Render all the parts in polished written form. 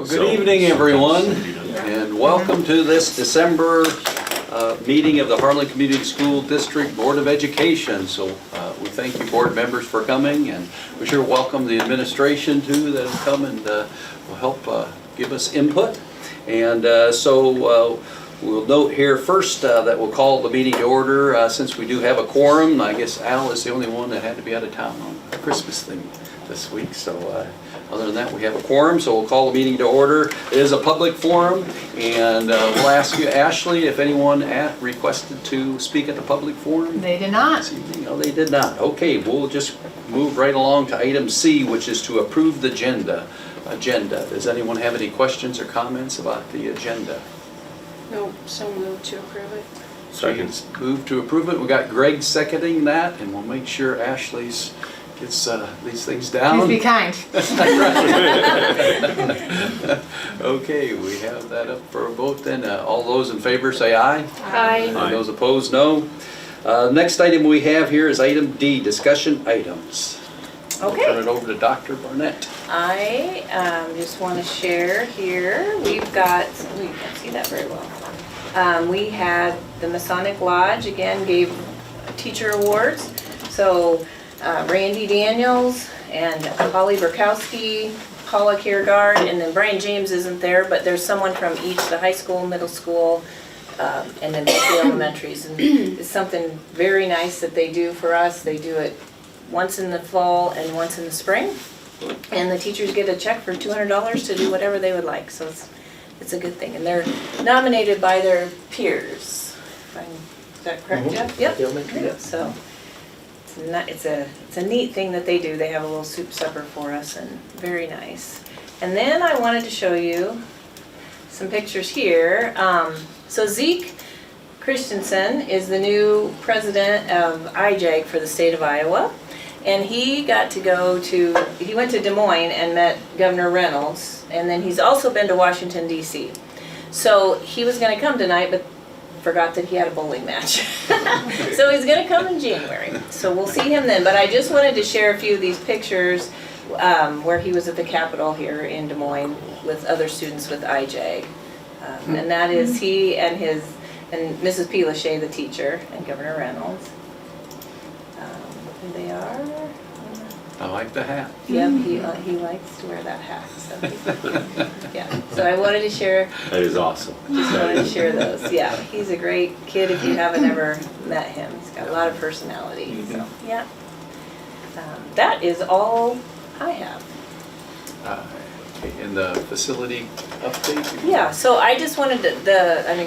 Well, good evening, everyone, and welcome to this December meeting of the Harlan Community School District Board of Education. So we thank you, board members, for coming, and we sure welcome the administration too that have come and will help give us input. And we'll note here first that we'll call the meeting to order since we do have a quorum. I guess Al is the only one that had to be out of town on the Christmas thing this week. So other than that, we have a quorum, so we'll call the meeting to order. It is a public forum, and we'll ask you, Ashley, if anyone requested to speak at the public forum. They did not. This evening. Oh, they did not. Okay, we'll just move right along to item C, which is to approve the agenda. Does anyone have any questions or comments about the agenda? No, so moved to approve it. Second. Move to approve it. We got Greg seconding that, and we'll make sure Ashley's gets these things down. Please be kind. Okay, we have that up for a vote then. All those in favor say aye. Aye. And those opposed, no. Next item we have here is item D, discussion items. Okay. I'll turn it over to Dr. Barnett. I just want to share here, we've got, we can't see that very well. We had the Masonic Lodge, again, gave teacher awards. So Randy Daniels and Holly Burkowski, Paula Kiergaard, and then Brian James isn't there, but there's someone from each, the high school, middle school, and then the elementaries. And it's something very nice that they do for us. They do it once in the fall and once in the spring. And the teachers get a check for $200 to do whatever they would like. So it's a good thing. And they're nominated by their peers. Is that correct, Jeff? Yep. Yep. So it's a neat thing that they do. They have a little soup supper for us, and very nice. And then I wanted to show you some pictures here. So Zeke Christensen is the new president of IJAG for the state of Iowa. And he got to he went to Des Moines and met Governor Reynolds, and then he's also been to Washington, D.C. So he was going to come tonight, but forgot that he had a bowling match. So he's going to come in January. So we'll see him then. But I just wanted to share a few of these pictures where he was at the Capitol here in Des Moines with other students with IJAG. And that is he and Mrs. P. Lachey, the teacher, and Governor Reynolds. There they are. I like the hat. Yep, he likes to wear that hat. So yeah. So I wanted to share. That is awesome. Just wanted to share those. Yeah, he's a great kid. If you haven't ever met him, he's got a lot of personality. So yeah, that is all I have. Okay, and the facility update? Yeah. So I just wanted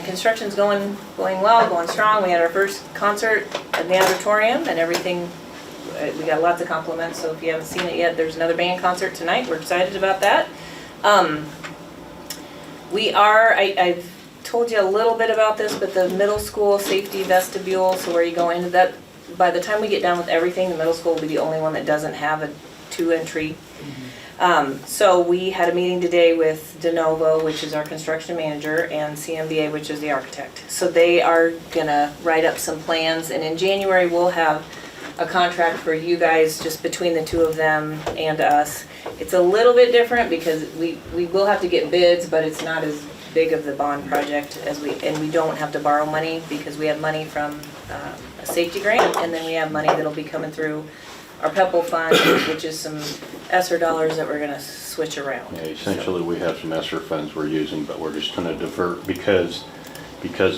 construction's going well, going strong. We had our first concert at the auditorium, and everything. We got lots of compliments, so if you haven't seen it yet, there's another band concert tonight. We're excited about that. I've told you a little bit about this, but the middle school safety vestibule, so where you go into that, by the time we get done with everything, the middle school will be the only one that doesn't have a 2-entry. So we had a meeting today with De Novo, which is our construction manager, and CMBA, which is the architect. So they are gonna write up some plans, and in January we'll have a contract for you guys, just between the two of them and us. It's a little bit different because we will have to get bids, but it's not as big of the bond project and we don't have to borrow money because we have money from a safety grant, and then we have money that'll be coming through our PEPL fund, which is some ESSER dollars that we're gonna switch around. Yeah, essentially we have some ESSER funds we're using, but we're just gonna divert because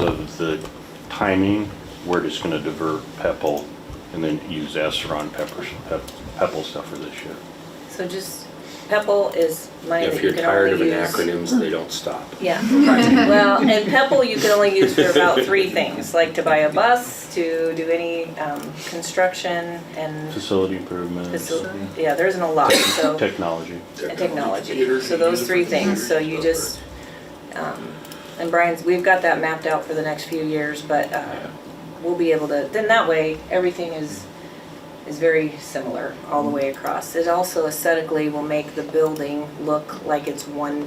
of the timing, we're just gonna divert PEPL and then use ESSER on PEPL stuff for this year. So just, PEPL is money that If you you're can tired only of use. acronyms, they don't stop. Yeah, well, and PEPL you can only use for about 3 things, like to buy a bus, to do any construction, and Facility improvements. yeah, there isn't a lot, so. Technology. And technology, so those 3 things, so you just, and Brian's, we've got that mapped out for the next few years, but we'll be able to, then that way, everything is very similar all the way across. It also aesthetically will make the building look like it's one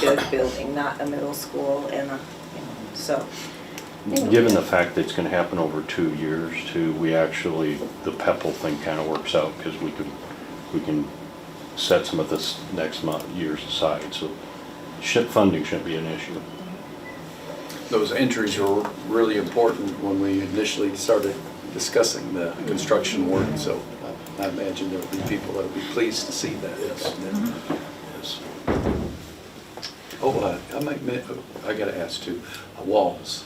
big building, not a middle school and so. Given the fact that it's gonna happen over 2 years too, we actually, the PEPL thing kinda works out because we can set some of this next year's aside, so funding shouldn't be an issue. Those entries were really important when we initially started discussing the construction work, so I imagine there will be people that will be pleased to see that. Yes. Oh, I gotta ask too, walls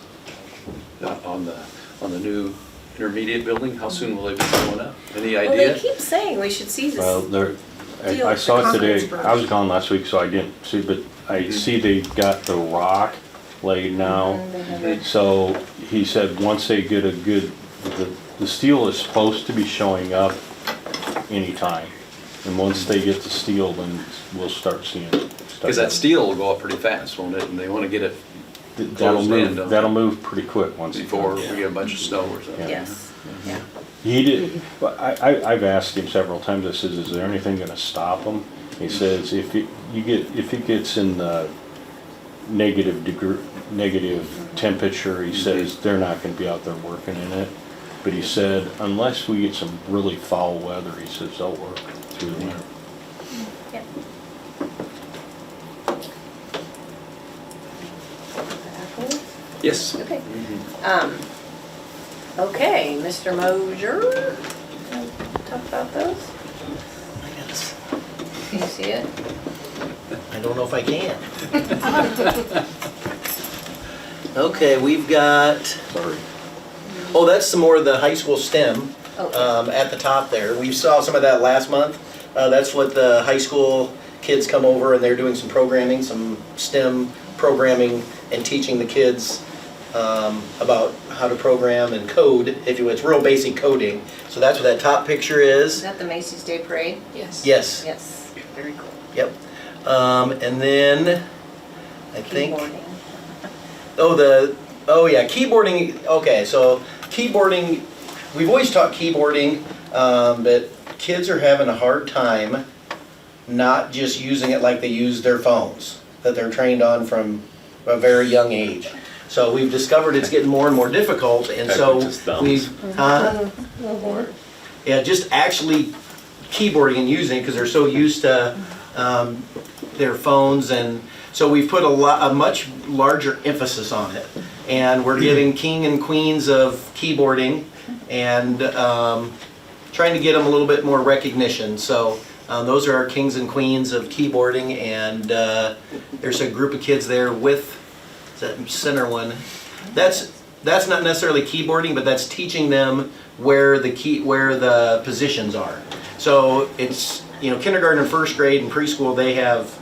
on the new intermediate building, how soon will they be going up? Any Well, idea? they keep saying we should see Well, this. I saw it today, Conference room. I was gone last week, so I didn't see, but I see they got the rock laid now. They have a- So he said, once they get a good, the steel is supposed to be showing up anytime. And once they get the steel, then we'll start seeing it. Because that steel will go up pretty fast, won't it? And they want to get it That'll closed in, don't move, they? that'll move pretty quick once. before we get a bunch of snow or something. Yes, yeah. He did, but I've asked him several times, I says, is there anything gonna stop them? He says, if it gets in the negative temperature, he says, they're not gonna be out there working in it. But he said, unless we get some really foul weather, he says, they'll work through the winter. Yeah. Yes. Okay. Okay, Mr. Mosier, talk about those? Yes. Can you see it? I don't know if I can. Okay, we've got, Sorry. oh, that's some more of the high school STEM Oh, at the top there. We saw some of that last month. That's what the high school kids come over and they're doing some programming, some STEM programming and teaching the kids about how to program and code, if you will. It's real basic coding. So that's what that top picture is is. that the Macy's Day Parade? Yes. Yes, Yes, very cool. yep. And then I think. Keyboarding. Oh yeah, keyboarding, okay, so keyboarding, we've always taught keyboarding, but kids are having a hard time not just using it like they use their phones, that they're trained on from a very young age. So we've discovered it's getting more and more difficult, and so Just thumbs. we've, yeah, just actually keyboarding and using it, because they're so used to their phones, and so we've put a much larger emphasis on it. And we're giving king and queens of keyboarding and trying to get them a little bit more recognition. So those are our kings and queens of keyboarding, and there's a group of kids there with that center one. That's not necessarily keyboarding, but that's teaching them where the positions are. So it's, kindergarten and first grade and preschool, they have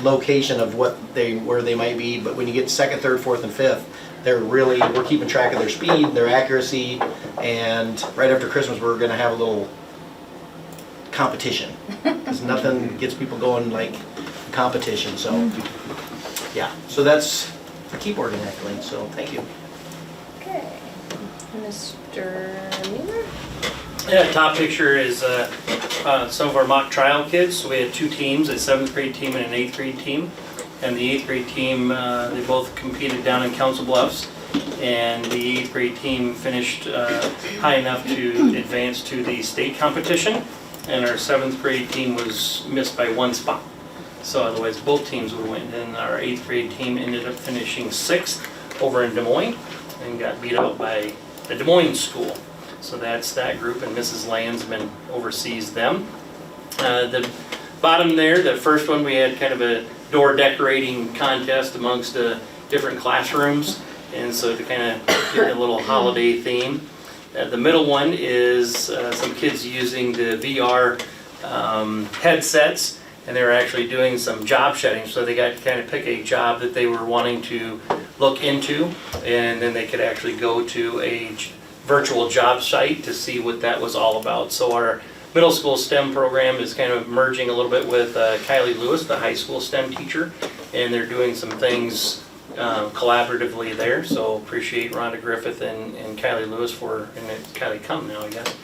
location of where they might be, but when you get second, third, fourth, and fifth, we're keeping track of their speed, their accuracy, and right after Christmas we're going to have a little competition, because nothing gets people going like competition. So yeah, so that's keyboarding actually. So thank you. Okay, Mr. Mueller? Yeah, top picture is some of our mock trial kids. So we had two teams, a 7th grade team and an 8th grade team. And the 8th grade team, they both competed down in Council Bluffs. And the 8th grade team finished high enough to advance to the state competition. And our 7th grade team was missed by 1 spot. So otherwise both teams would win. And our 8th grade team ended up finishing 6th over in Des Moines and got beat out by the Des Moines school. So that's that group, and Mrs. Landsman oversees them. The bottom there, the first one, we had kind of a door decorating contest amongst different classrooms, and so to kind of get a little holiday theme. The middle one is some kids using the VR headsets, and they were actually doing some job shedding. So they got to kind of pick a job that they were wanting to look into, and then they could actually go to a virtual job site to see what that was all about. So our middle school STEM program is kind of merging a little bit with Kylie Lewis, the high school STEM teacher, and they're doing some things collaboratively there. So appreciate Rhonda Griffith and Kylie Lewis and it's Kylie Cum now, I guess,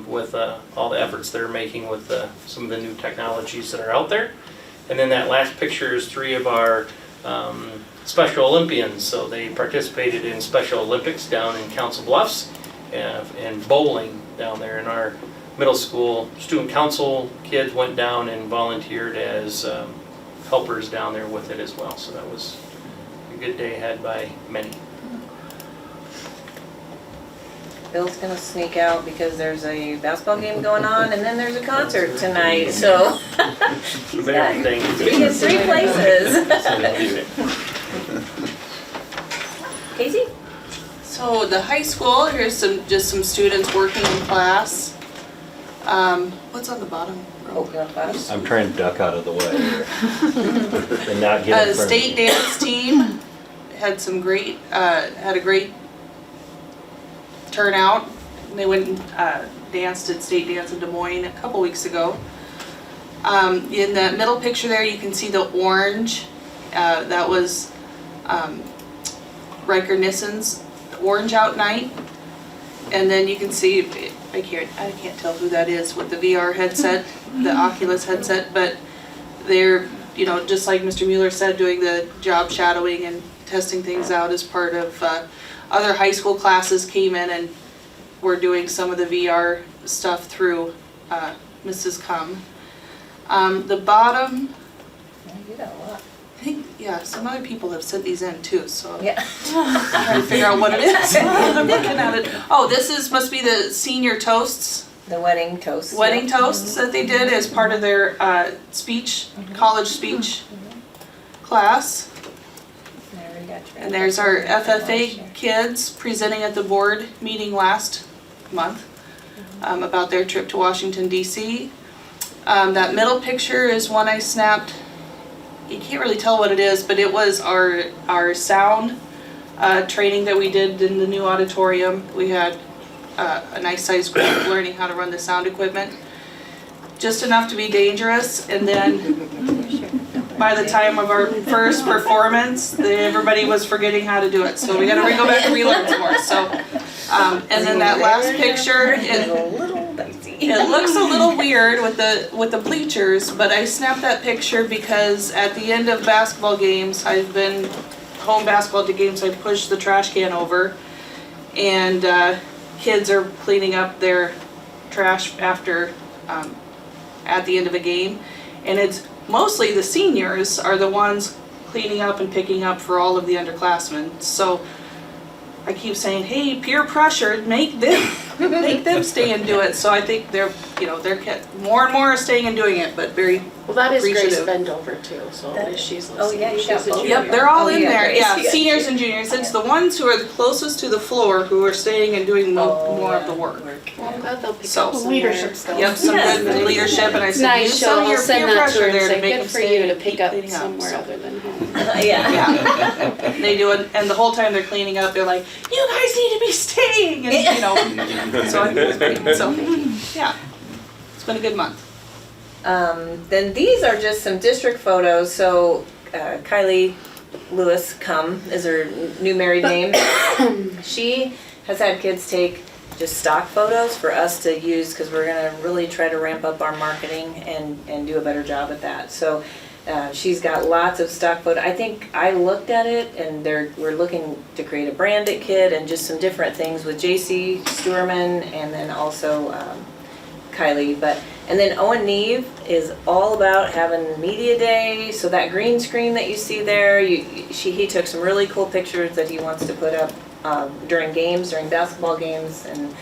with all the efforts they're making with some of the new technologies that are out there. And then that last picture is 3 of our Special Olympians. So they participated in Special Olympics down in Council Bluffs and bowling down there. And our middle school student council kids went down and volunteered as helpers down there with it as well. So that was a good day had by many. Bill's gonna sneak out because there's a basketball game going on and then there's a concert tonight, so. He's got three places. Casey? So the high school, here's just some students working in class. What's on the bottom? Open up class. I'm trying to duck out of the way here. And not get in front of State you. dance team had some great, had a great turnout. They went and danced at state dance in Des Moines a couple weeks ago. In the middle picture there, you can see the orange. That was Riker Nissen's Orange Out Night. And then you can see, I can't tell who that is with the VR headset, the Oculus headset, but they're, you know, just like Mr. Mueller said, doing the job shadowing and testing things out as part of other high school classes came in and were doing some of the VR stuff through Mrs. Cum. The bottom, You got a lot. I think, yeah, some other people have sent these in too, so. Yeah. I'm trying to figure out what it is. I'm looking at it. Oh, this must be the senior toasts, The wedding toast. wedding toasts that they did as part of their speech, college speech class. And there's our FFA kids presenting at the board meeting last month about their trip to Washington DC. That middle picture is one I snapped. You can't really tell what it is, but it was our sound training that we did in the new auditorium. We had a nice sized group learning how to run the sound equipment. Just enough to be dangerous, and then by the time of our first performance, everybody was forgetting how to do it. So we got to go back and relearn some more. So, and then that last picture, it looks a little weird with the bleachers, but I snapped that picture because at the end of basketball games, I've been home basketball games, I push the trash can over, and kids are cleaning up their trash after at the end of a game, and it's mostly the seniors are the ones cleaning up and picking up for all of the underclassmen. So I keep saying, hey, peer pressure, make them stay and do it. So I think they're more and more are staying and doing it, but very Well, that is Grace appreciative. Bendover too, so if she's listening. Oh, yeah, you She's got a both. junior. Yep, they're all Oh, in yeah, there. Grace, Yeah, yeah. seniors and juniors. It's the ones who are the closest to the floor who are staying and doing more of the work. Well, I'm glad they'll pick So- up some Leadership more. skills. Yep, some Yes. good leadership, and I It's said, nice, use so some of I'll your send peer that to her pressure and there to say, make good them for stay you to and pick keep up cleaning up. somewhere So- other than home. Yeah. Yeah, they do it, and the whole time they're cleaning up, they're like, "You guys need to be staying," and you know. So I think it's great. So yeah, it's been a good month. Then these are just some district photos. So Kylie Lewis Cum is her new married name. She has had kids take just stock photos for us to use because we're gonna really try to ramp up our marketing and do a better job at that. So she's got lots of stock photos. I think I looked at it and we're looking to create a branded kit and just some different things with JC Stuerman and then also Kylie. And then Owen Neve is all about having media day. So that green screen that you see there, he took some really cool pictures that he wants to put up during basketball games, and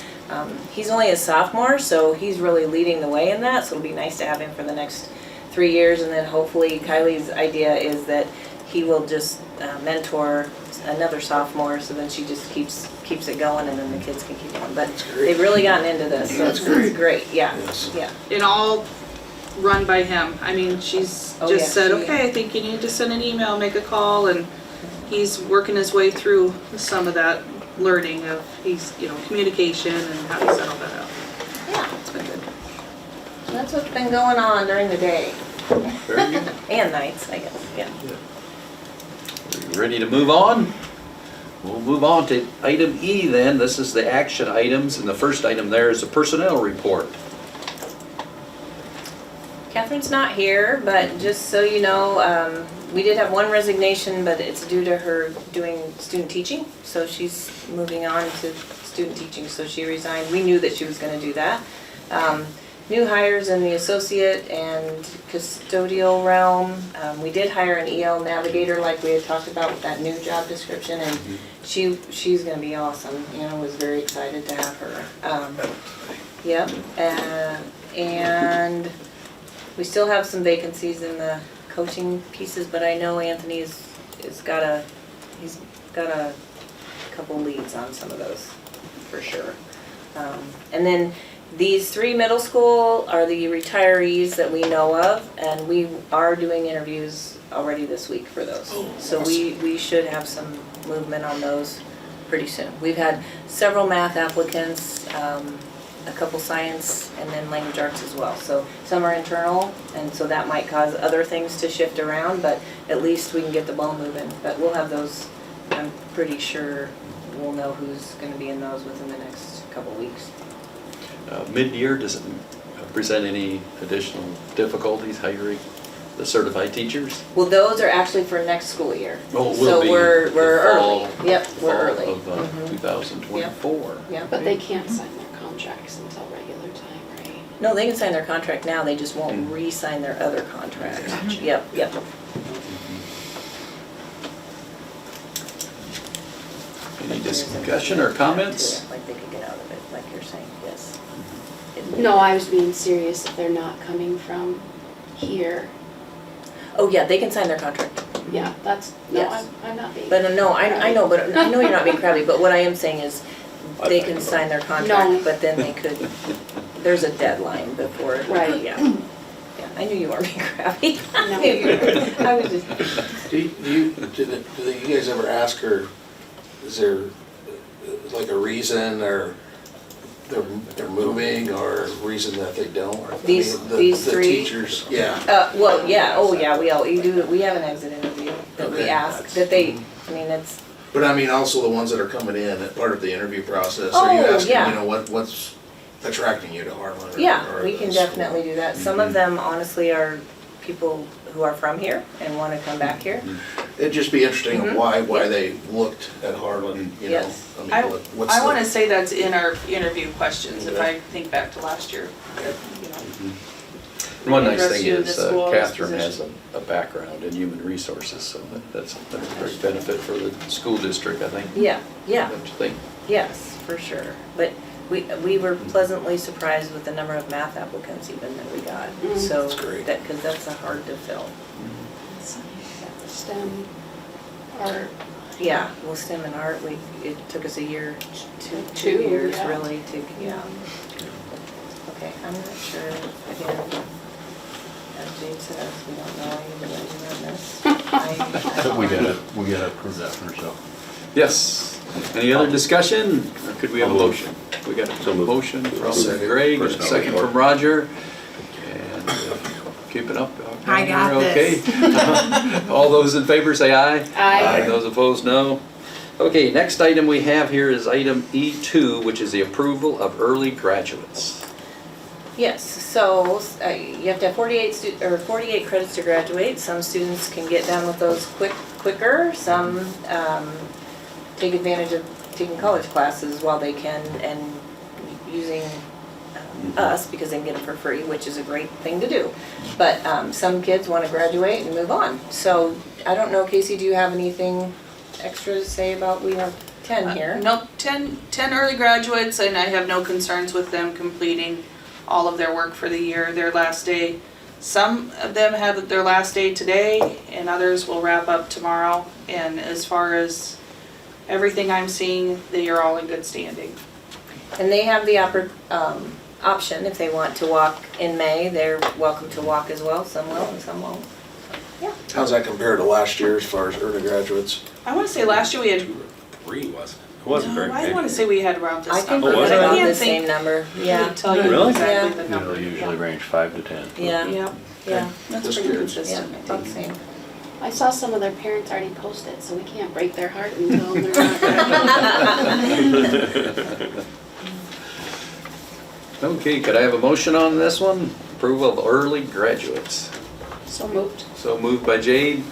he's only a sophomore, so he's really leading the way in that. So it'll be nice to have him for the next 3 years, and then hopefully Kylie's idea is that he will just mentor another sophomore, so then she just keeps it going, and then the kids can keep going. But they've really gotten into this, so it's great. Yeah, yeah. And all run by him. I mean, she's Oh, just yeah, said, she- okay, I think you need to send an email, make a call, and he's working his way through some of that learning of communication and how to set all that out. Yeah. It's been good. So that's what's been going on during the day Very good. and nights, I guess. Yeah. You ready to move on? We'll move on to item E then. This is the action items, and the first item there is a personnel report. Catherine's not here, but just so you know, we did have one resignation, but it's due to her doing student teaching. So she's moving on to student teaching, so she resigned. We knew that she was gonna do that. New hires in the associate and custodial realm. We did hire an EL navigator like we had talked about with that new job description, and she's gonna be awesome. Anna was very excited to have her. Yep, and we still have some vacancies in the coaching pieces, but I know Anthony's got a couple leads on some of those, for sure. And then these 3 middle school are the retirees that we know of, and we are doing interviews already this week for those. So we should have some movement on those pretty soon. We've had several math applicants, a couple science, and then language arts as well. So some are internal, and so that might cause other things to shift around, but at least we can get the ball moving. But we'll have those, I'm pretty sure we'll know who's gonna be in those within the next couple weeks. Mid-year, does it present any additional difficulties hiring the certified teachers? Well, those are actually for next school year. Oh, it will So be we're the early. fall- Yep, we're fall early. of 2024. Yep. But they can't sign their contracts until regular time, right? No, they can sign their contract now, they just won't re-sign their other contract. Yep, yep. Any discussion or comments? Like they could get out of it, like you're saying, yes. No, I was being serious if they're not coming from here. Oh, yeah, they can sign their contract. Yeah, that's, no, Yes. I'm not being. But no, I know, but I know you're not being crabby, but what I am saying is they can sign their No. contract, but then they could, there's a deadline before. Right. Yeah. Yeah, I knew you weren't being crabby. No. I was just, Do you guys ever ask her, is there like a reason or they're moving or a reason that they don't? I mean, These the three? teachers, yeah. well, yeah, oh, yeah, we have an exit interview that we Okay, ask, that's- that they, I mean, it's, But I mean, also the ones that are coming in as part of the interview process. Are you Oh, asking, yeah. you know, what's attracting you to Harlan? yeah, or we can the school? definitely do that. Some of them honestly are people who are from here and wanna come back here. It'd just be interesting Mhm. why Yeah. they looked at Harlan, you know? Yes. I I, mean, what's I the- wanna say that's in our interview questions, if I think back to last year, you know. One nice Interest thing you in is the school's Catherine has position. a background in human resources, so that's a great benefit for the school district, I think. Yeah, yeah, Don't you think? yes, for sure. But we were pleasantly surprised with the number of math applicants even that we got. So, That's great. cause that's a hard to fill. STEM, art. Yeah, well, STEM and art, it took us a year, two Two, years yeah. really to, yeah. Okay, I'm not sure, again, as Jade says, we don't know anybody on this. We gotta approve that for ourselves. Yes. Any other discussion, or could we have a motion? We got a motion from Second. Greg, and a Personnel second report. from Roger. And keep it up. I got Okay. All those in favor say aye. Aye. Those opposed, no. Okay, next item we have here is item E2, which is the approval of early graduates. Yes, so you have to have 48 credits to graduate. Some students can get done with those quicker. Some take advantage of taking college classes while they can and using us because they can get them for free, which is a great thing to do. But some kids want to graduate and move on. So I don't know, Casey, do you have anything extra to say about, we have 10 here. Nope, 10 early graduates, and I have no concerns with them completing all of their work for the year, their last day. Some of them have their last day today, and others will wrap up tomorrow. And as far as everything I'm seeing, they are all in good standing. And they have the option, if they want to walk in May, they're welcome to walk as well. Some will and some won't. How's that compared to last year as far as early graduates? I want to say last year we had, Three, wasn't it? It wasn't very no, big. I want to say we had around I this think number, we was but had I about can't the same think, number, I yeah. can't tell you Really? exactly the It'll number. usually range 5 to 10. Yeah, Yeah, yeah, that's Just pretty curious. yeah, consistent, I about the think. same. I saw some of their parents already post it, so we can't break their heart and tell them they're not graduating. Okay, could I have a motion on this one? Approval of early graduates. So moved. So moved by Jade,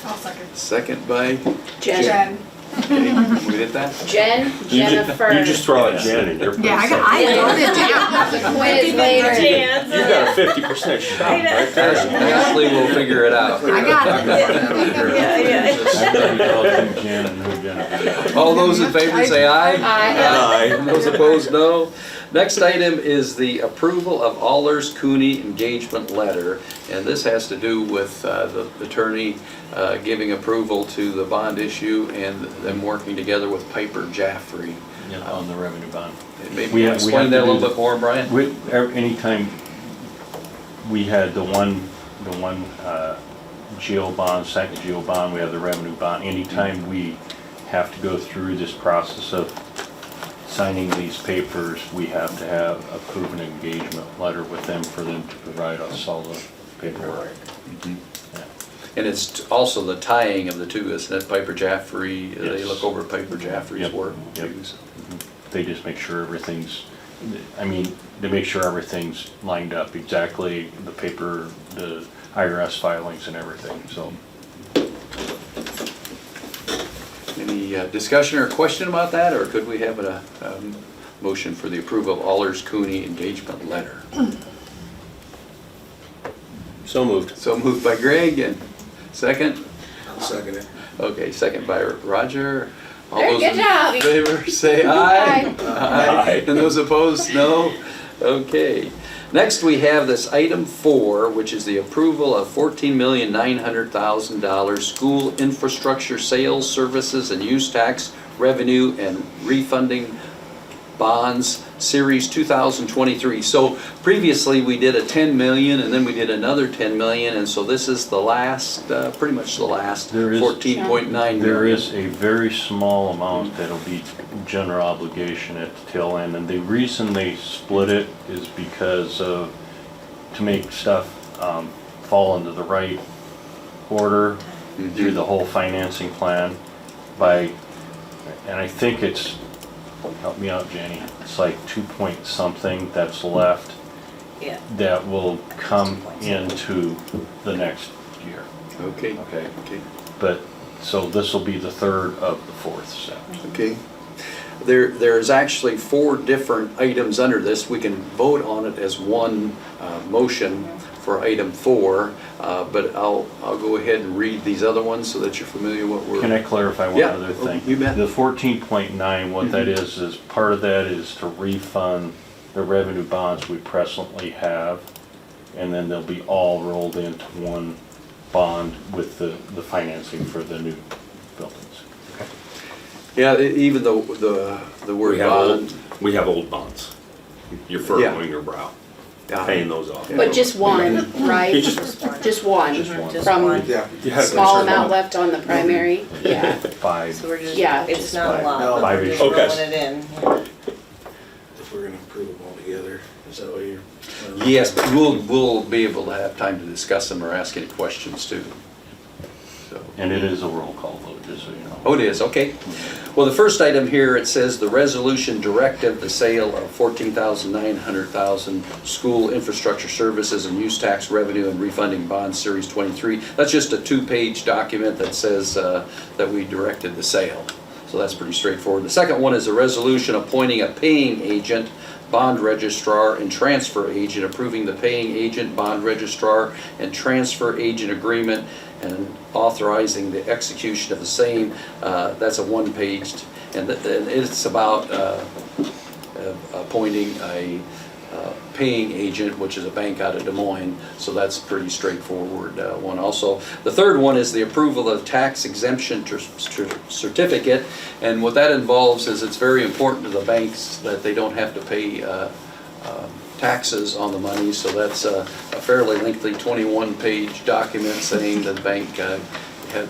I'll second. second by Jen. Jen. Okay, we did that? Jennifer. You just throw out Jen and you're pretty Yeah, set. I wrote it down. The quiz later. You got a 50% shot right there. Ashley will figure it out. I got it. I know who Jen and who Jennifer. All those in favor say aye. Aye. Aye. Those opposed, no. Next item is the approval of Allers Cooney engagement letter. And this has to do with the attorney giving approval to the bond issue and them working together with Piper Jaffray. Yeah, on the revenue bond. Maybe We you have- we explain have that a to little do bit more, Brian? Anytime we had the one GO bond, second GO bond, we have the revenue bond. Anytime we have to go through this process of signing these papers, we have to have a proven engagement letter with them for them to provide us all the paperwork. And it's also the tying of the two, isn't it? Piper Jaffray, they Yes. look over Piper Jaffray's Yep, work. yep. too, so. They just make sure everything's, they make sure everything's lined up exactly, the paper, the IRS filings and everything, so. Any discussion or question about that, or could we have a motion for the approval of Allers Cooney engagement letter? So moved. So moved by Greg, and second? I'll second it. Okay, second by Roger. All Very those good in job. favor say aye. Aye. And those opposed, no? Okay. Next, we have this item 4, which is the approval of $14,900,000 school infrastructure sales, services, and use tax revenue and refunding bonds, Series 2023. So previously, we did a 10 million, and then we did another 10 million, and so this is the last, pretty much the last There is- 14.9 million. There is a very small amount that'll be general obligation at the tail end, and the reason they split it is because of, to make stuff fall into the right order through the whole financing plan by, and I think it's, help me out, Jenny, it's like 2 point something that's left Yeah. that will come into the next year. Okay, Okay, okay. but, so this will be the third of the fourth set. Okay. There's actually 4 different items under this. We can vote on it as one motion for item 4, but I'll go ahead and read these other ones so that you're familiar what we're. Can I clarify one Yeah, other thing? you bet. The 14.9, what that is part of that is to refund the revenue bonds we presently have, and then they'll be all rolled into one bond with the financing for the new buildings. Yeah, even though the word bond. We have old bonds. You're Yeah. furrowing your brow, Yeah. paying those off. But just one, right? Just Just one. Just From one. Yeah. You had a small concern amount about- left on the primary, yeah. 5, So we're just, Yeah. it's not a lot, No. but we're just Okay. rolling it in. If we're gonna approve them all together, is that what you're? Yes, but we'll be able to have time to discuss them or ask any questions too. So. and it is a roll call vote, just so you know. Oh, it is, okay. Well, the first item here, it says the resolution directive the sale of 14,900,000 school infrastructure services and use tax revenue and refunding bonds, Series 23. That's just a 2-page document that says that we directed the sale. So that's pretty straightforward. The second one is a resolution appointing a paying agent, bond registrar, and transfer agent, approving the paying agent, bond registrar, and transfer agent agreement, and authorizing the execution of the same. That's a 1-page, and it's about appointing a paying agent, which is a bank out of Des Moines, so that's pretty straightforward one also. The third one is the approval of tax exemption certificate, and what that involves is it's very important to the banks that they don't have to pay taxes on the money, so that's a fairly lengthy 21-page document saying that the bank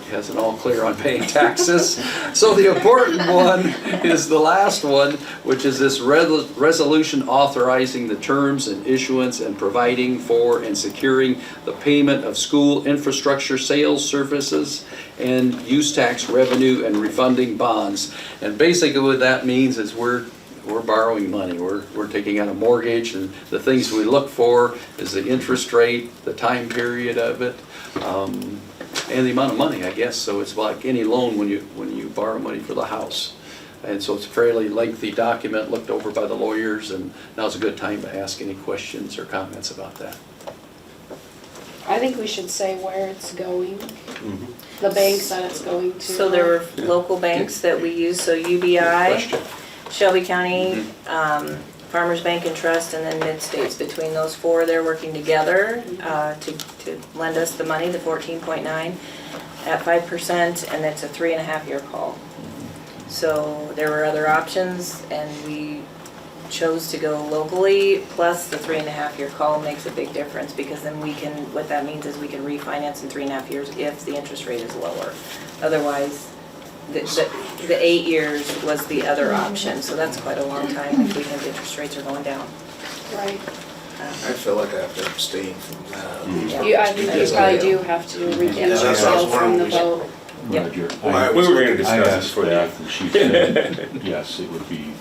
has an all clear on paying taxes. So the important one is the last one, which is this resolution authorizing the terms and issuance and providing for and securing the payment of school infrastructure sales services and use tax revenue and refunding bonds. And basically what that means is we're borrowing money, we're taking out a mortgage, and the things we look for is the interest rate, the time period of it, and the amount of money, I guess. So it's like any loan when you borrow money for the house. And so it's a fairly lengthy document looked over by the lawyers, and now's a good time to ask any questions or comments about that. I think we should say where it's going, the banks that it's going to. So there were local banks that we use, so UBI, Question? Shelby County, Farmers Bank and Trust, and then Mid-States. Between those four, they're working together to lend us the money, the 14.9 at 5%, and it's a 3.5-year call. So there were other options, and we chose to go locally, plus the 3.5-year call makes a big difference, because then we can, what that means is we can refinance in 3.5 years if the interest rate is lower. Otherwise, the 8 years was the other option, so that's quite a long time if we think interest rates are going down. Right. I feel like I have to abstain from that. I think you probably do have to recuse Yeah, that's what I was yourself from the wondering. vote. Roger. Why We were gonna I discuss asked this for you. Beth, and she said, yes, it would be,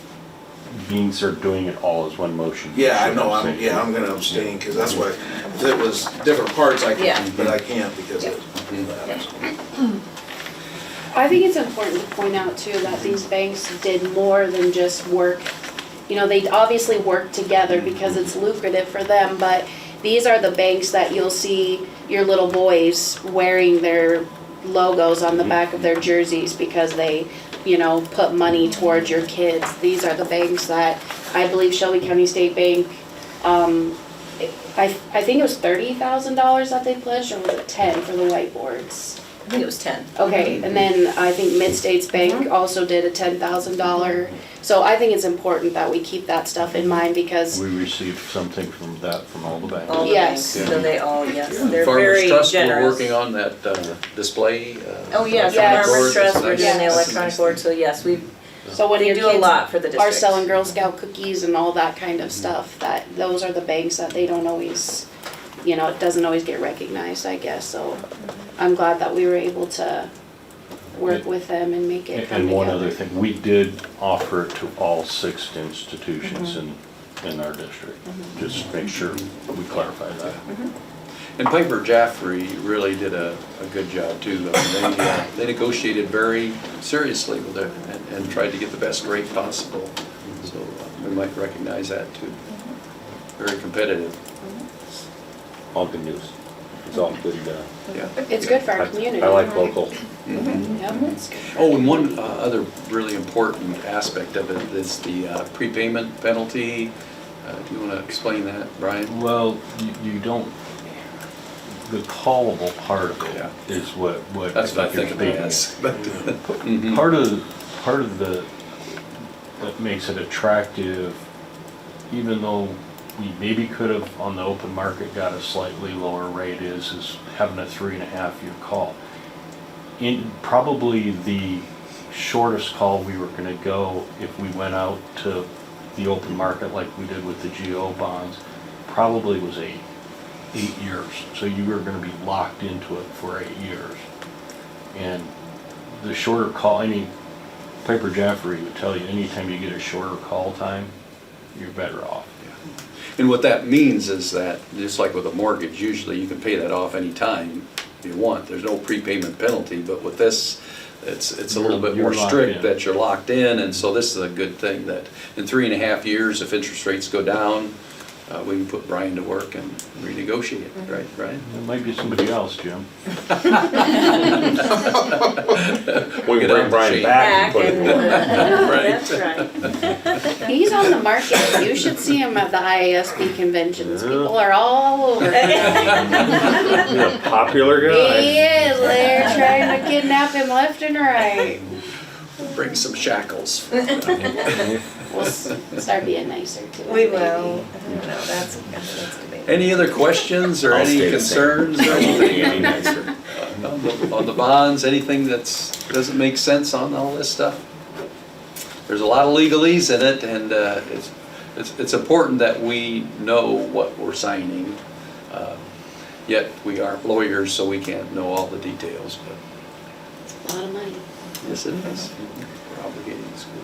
being are doing it all as one motion. Yeah, I Should know, abstain. I'm gonna abstain, because that's why, if it was different parts, I Yeah. can, but I can't because of that. I think it's important to point out too that these banks did more than just work. You know, they obviously work together because it's lucrative for them, but these are the banks that you'll see your little boys wearing their logos on the back of their jerseys because they, you know, put money towards your kids. These are the banks that, I believe Shelby County State Bank, I think it was $30,000 that they pledged, or was it 10 for the whiteboards? I think it was 10. Okay, and then I think Mid-States Bank also did a $10,000. So I think it's important that we keep that stuff in mind because, We received something from that from all the banks. All the Yes. banks, so they all, yes, they're Farmers very Trust, we're generous. working on that display. Oh, yeah, from Yes. Farmers Trust, we're doing the Yes. electronic board, so yes, so when they your do a kids lot for the are district. selling Girl Scout cookies and all that kind of stuff, that those are the banks that they don't always, you know, it doesn't always get recognized, I guess. So I'm glad that we were able to work with them and make it come And one together. other thing, we did offer it to all 6 institutions in our district. Just make sure we clarify that. And Piper Jaffrey really did a good job too. I mean, they negotiated very seriously with it and tried to get the best rate possible. So we might recognize that too. Very competitive, All good news. It's all good. yeah. It's good for our community. I like right? local. Yep, it's good. Oh, and one other really important aspect of it is the prepayment penalty. Do you want to explain that, Brian? Well, you don't, the callable part of Yeah. it is what. That's what I you're think of debating. it as. Part of the, that makes it attractive, even though we maybe could have on the open market got a slightly lower rate, is having a 3.5-year call. In probably the shortest call we were gonna go if we went out to the open market like we did with the GO bonds, probably was 8 years. So you were gonna be locked into it for 8 years. And the shorter call, Piper Jaffrey would tell you, anytime you get a shorter call time, you're better off. And what that means is that, just like with a mortgage, usually you can pay that off any time you want. There's no prepayment penalty, but with this, it's a little bit You're more locked strict in. that you're locked in, and so this is a good thing that in 3.5 years, if interest rates go down, we can put Brian to work and renegotiate, right, Brian? It might be somebody else, Jim. We Get can bring on the Brian chain. back and put him to work. That's right. He's on the market. You should see him at the IASB conventions. People are all over him. He's a popular He guy. is. They're trying to kidnap him left and right. Bring some shackles. We'll start being nicer to him. We maybe. will. No, that's debatable. Any other questions or I'll any stay the same. concerns or anything? Any nicer. On the bonds, anything doesn't make sense on all this stuff? There's a lot of legalese in it, and it's important that we know what we're signing. Yet we aren't lawyers, so we can't know all the details, but A lot of money. yes, it is. We're obligating the school.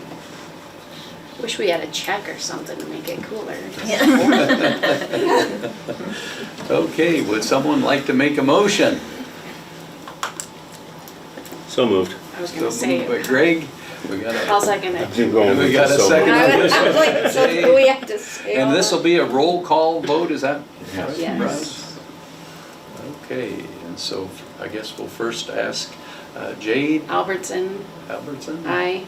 Wish we had a check or something to make it cooler. Okay, would someone like to make a motion? So moved. I was gonna say But it. Greg, we got I'll a, second it. You're going we with got the a so second many. on this I was one. like, so Jay. do we have to say all And this will that? be a roll call vote, is that right? Yes. Okay, and so I guess we'll first ask Jade Albertson, Albertson. aye.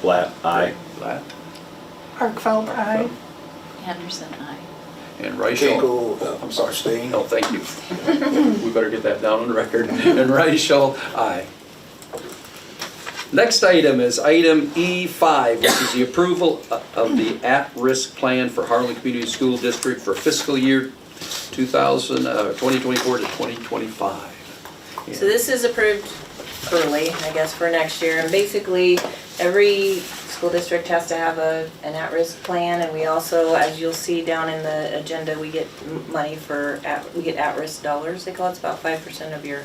Blatt, aye. Blatt, Arkfeld, aye. Anderson, aye. and Reichel. Keiko, I'm sorry, Stain. Oh, thank you. We better get that down on the record. And Reichel, aye. Next item is item E5, which is the approval of the at-risk plan for Harlan Community School District for fiscal year 2024 to 2025. So this is approved early, I guess, for next year, and basically, every school district has to have an at-risk plan, and we also, as you'll see down in the agenda, we get money for, we get at-risk dollars, they call it, it's about 5% of your,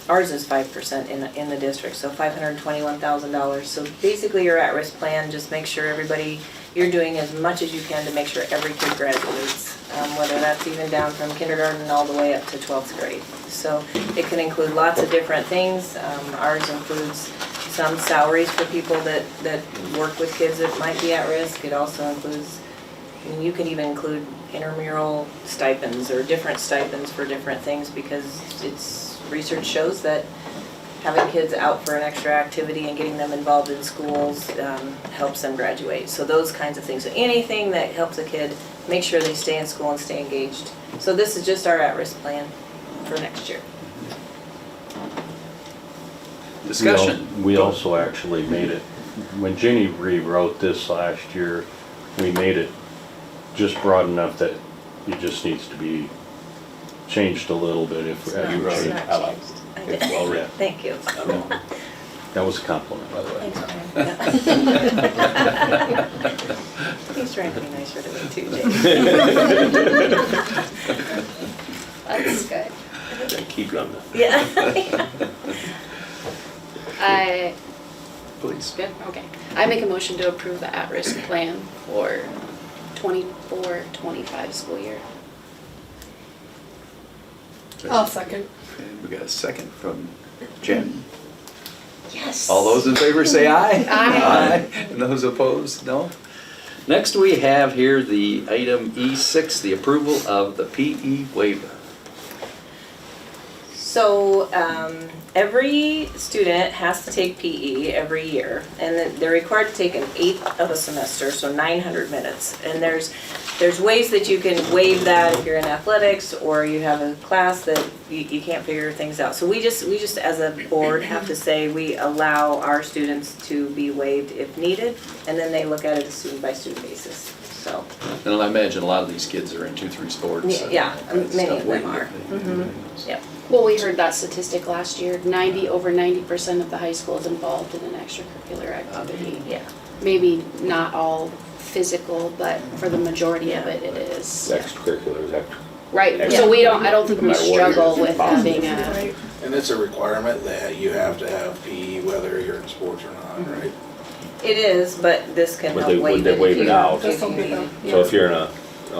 ours is 5% in the district, so $521,000. So basically, your at-risk plan, just make sure everybody, you're doing as much as you can to make sure every kid graduates, whether that's even down from kindergarten all the way up to 12th grade. So it can include lots of different things. Ours includes some salaries for people that work with kids that might be at risk. It also includes, and you can even include intramural stipends or different stipends for different things, because research shows that having kids out for an extra activity and getting them involved in schools helps them graduate. So those kinds of things. So anything that helps a kid make sure they stay in school and stay engaged. So this is just our at-risk plan for next year. Discussion. We also actually made it, when Jenny rewrote this last year, we made it just broad enough that it just needs to be changed a little bit if. It's You wrote it, I like changed. it. It's well written. Thank you. That was a compliment, by the way. Thanks, Brian. He's trying to be nicer to me too, Jake. That's good. Keep on the. Yeah. Please. Good, okay. I make a motion to approve the at-risk plan for 24-25 school year. I'll second. And we got a second from Jen. Yes. All those in favor say aye. Aye. And those opposed, no? Next, we have here the item E6, the approval of the PE waiver. So, every student has to take PE every year, and then they're required to take an eighth of a semester, so 900 minutes. And there's ways that you can waive that if you're in athletics, or you have a class that you can't figure things out. So we just as a board have to say we allow our students to be waived if needed, and then they look at it a student by student basis, so. And I imagine a lot of these kids are in 2-3 sports. Yeah, and many stuff of where them you are. get- Yep. Well, we heard that statistic last year, over 90% of the high school is involved in an extracurricular activity. Yeah. Maybe not all physical, but for the majority of it, it is. Extracurriculars, Right, so I don't think we No matter what it struggle is, with it's possible. having a, And it's a requirement that you have to have PE whether you're in sports or not, right? It is, but this can But help they- waive they it waive if it you, out. if you need it. So if you're in a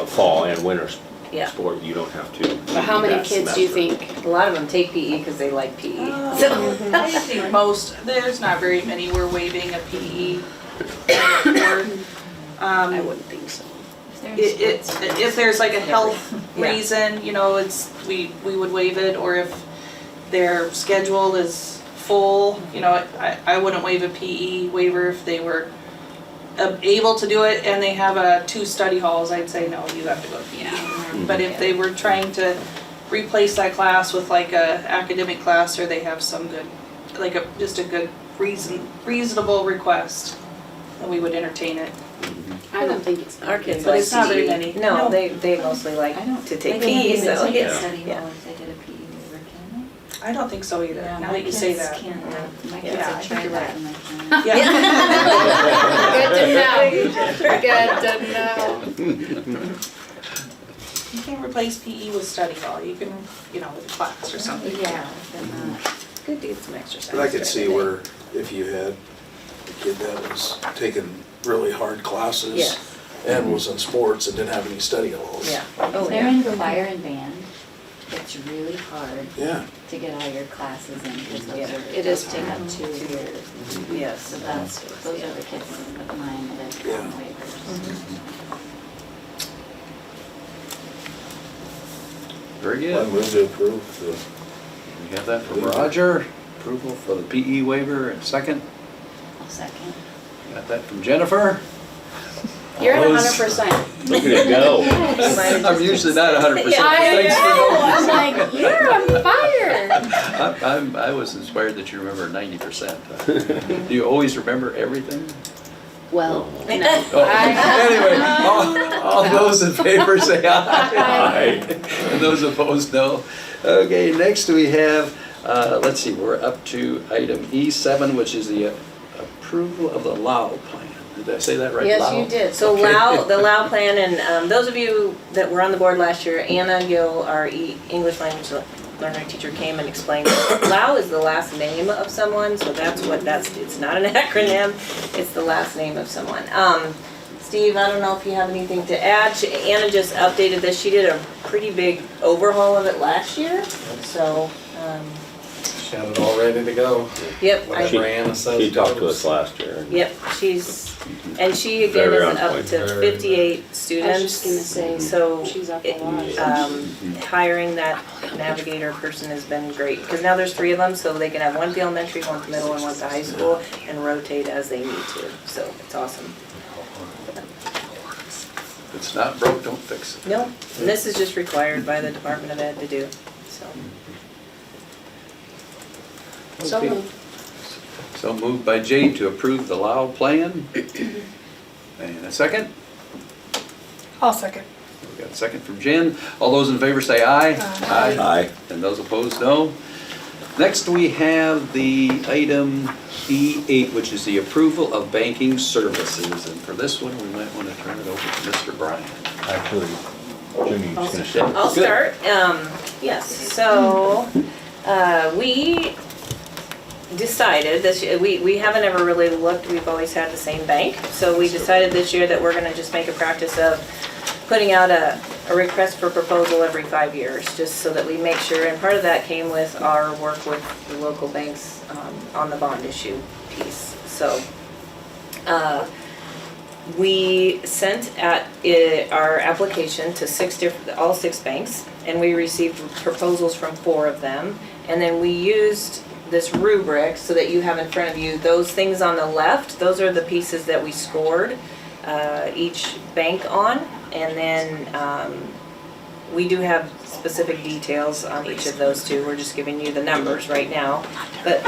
fall and winter Yeah. sport, you don't have to. but how many that kids do you semester. think? A lot of them take PE because they like PE. I So, think there's not very many we're waiving a PE for. I wouldn't think so. If there's like a health Yeah. reason, we would waive it, or if their schedule is full, I wouldn't waive a PE waiver if they were able to do it and they have 2 study halls, I'd say, no, you have to go to PE. But if they were trying to replace that class with like a academic class, or they have some good, just a good reasonable request, then we would entertain it. I don't think it's. our kids But like it's not very PE. many. No, No. they mostly like to take PE, so Yes. yeah. Study Yeah. hall if they did a PE waiver, can I don't think so either, they? Yeah, now my that you say kids that. can't, my kids Yeah, I have think tried you're that right. and they can't. Yeah. Good to know. You can replace PE with study hall, you can, with a class or something. Yeah, but not. Good to get some exercise. But I could during see the day. where if you had a kid that was taking really hard classes Yes. and was in sports and didn't have any study halls. Yeah, oh They're yeah. in choir and band. If It's really hard Yeah. to get all your classes in, because those Yeah, are, it those is take up taken 2 2 years. Yes. So that's, those are the kids of mine that are on waivers. Very I good. move to approve the, We have that from Roger, approval for the PE waiver, and second. I'll second. Got that from Jennifer. You're at Those- 100%. Look at it go. I'm usually not 100%. I Thanks for know, knowing. I'm like, you're on fire. I was inspired that you remember 90%. Do you always remember everything? Well, no. Oh, anyway, all those in favor say aye. And those opposed, no. Okay, next we have, let's see, we're up to item E7, which is the approval of the LAO plan. Did I say that right? Yes, LAO? you did. So Okay. the LAO plan, and those of you that were on the board last year, Anna Gill, our English language learner teacher, came and explained that LAO is the last name of someone, so it's not an acronym, it's the last name of someone. Steve, I don't know if you have anything to add. Anna just updated this. She did a pretty big overhaul of it last year, so, She had it all ready to go. yep. Whatever Anna says. She talked to goes. us last year. Yep, she again Very is on up point. to Very 58 I was students. just gonna say, So she's up a lot. hiring that navigator person has been great, because now there's 3 of them, so they can have one at the elementary, one at the middle, and one at the high school, and rotate as they need to, so it's awesome. If it's not broke, don't fix it. No, and this is just required by the Department of Ed to do, so. So Okay. moved. So moved by Jade to approve the LAO plan. And a second? I'll second. We got a second from Jen. All those in favor say aye. Aye. And those opposed, no. Next, we have the item E8, which is the approval of banking services. And for this one, we might want to turn it over to Mr. Bryan. Actually, Jimmy's gonna say. I'll Good. start. Yes, so we decided this, we haven't ever really looked, we've always had the same bank. So we decided this year that we're gonna just make a practice of putting out a request for proposal every 5 years, just so that we make sure, and part of that came with our work with the local banks on the bond issue piece. So we sent our application to all six banks, and we received proposals from 4 of them. And then we used this rubric so that you have in front of you, those things on the left, those are the pieces that we scored each bank on. And then we do have specific details on each of those too. We're just giving you the numbers right now. But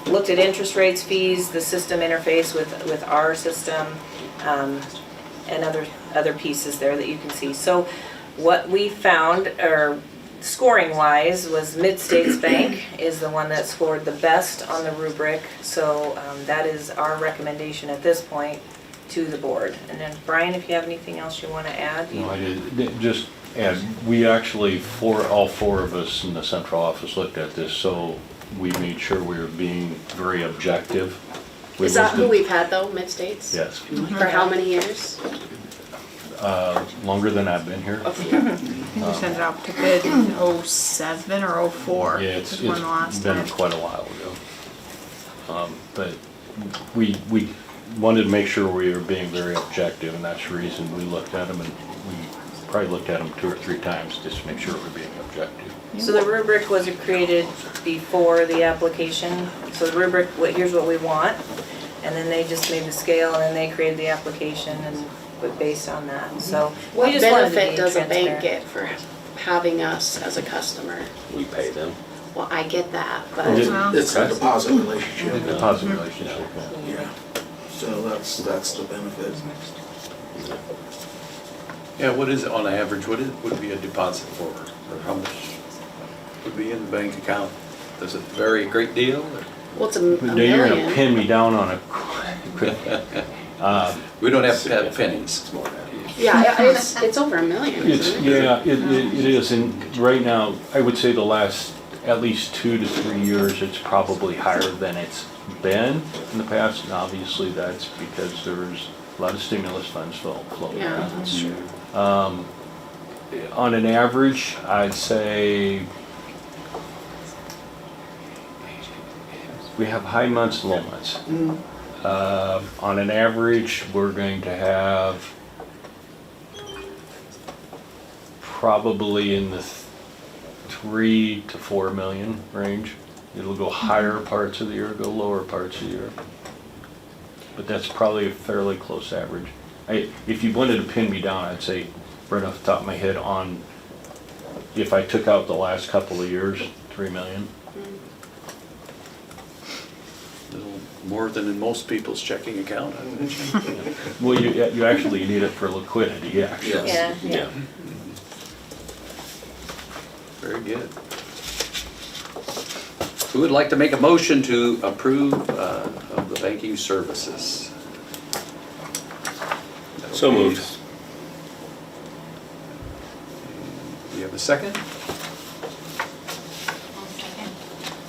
looked at interest rates, fees, the system interface with our system, and other pieces there that you can see. So what we found, or scoring wise, was Mid-States Bank is the one that scored the best on the rubric. So that is our recommendation at this point to the board. And then Brian, if you have anything else you want to add? No, I did, just add, we actually, all 4 of us in the central office looked at this, so we made sure we were being very objective. We Is that who listed- we've had though, Mid-States? Yes, For how many years? longer than I've been here. You sent it out to bid in '07 or '04. Yeah, it's was one the last been time. quite a while ago. But we wanted to make sure we were being very objective, and that's the reason we looked at them, and we probably looked at them 2 or 3 times just to make sure we're being objective. So the rubric was created before the application. So the rubric, here's what we want. And then they just made the scale, and then they created the application and based on that. So we What just wanted to benefit be does a bank transparent. get for having us as a customer? We pay them. Well, I get that, but Well, it's a deposit relationship. Deposit relationship, yeah. Yeah. So that's the benefit. Yeah, what is it on average, would be a deposit for, or how much would be in the bank account? Does it vary a great deal? Or? well, it's a Now, you're gonna million. pin me down on a, We don't have to have pennies. Yeah, it's over $1 million, it's, isn't it? yeah, it is, and right now, I would say the last at least 2 to 3 years, it's probably higher than it's been in the past, and obviously that's because there's a lot of stimulus funds floating Yeah, around. that's true. on an average, I'd say we have high months and low months. On an average, we're going to have probably in the 3 to 4 million range. It'll go higher parts of the year, go lower parts of the year. But that's probably a fairly close average. If you wanted to pin me down, I'd say right off the top of my head on, if I took out the last couple of years, 3 million. Little more than in most people's checking account, I would imagine. Well, you actually need it for liquidity, actually. Yeah. Very good. Who would like to make a motion to approve of the banking services? So moved. Do you have a second?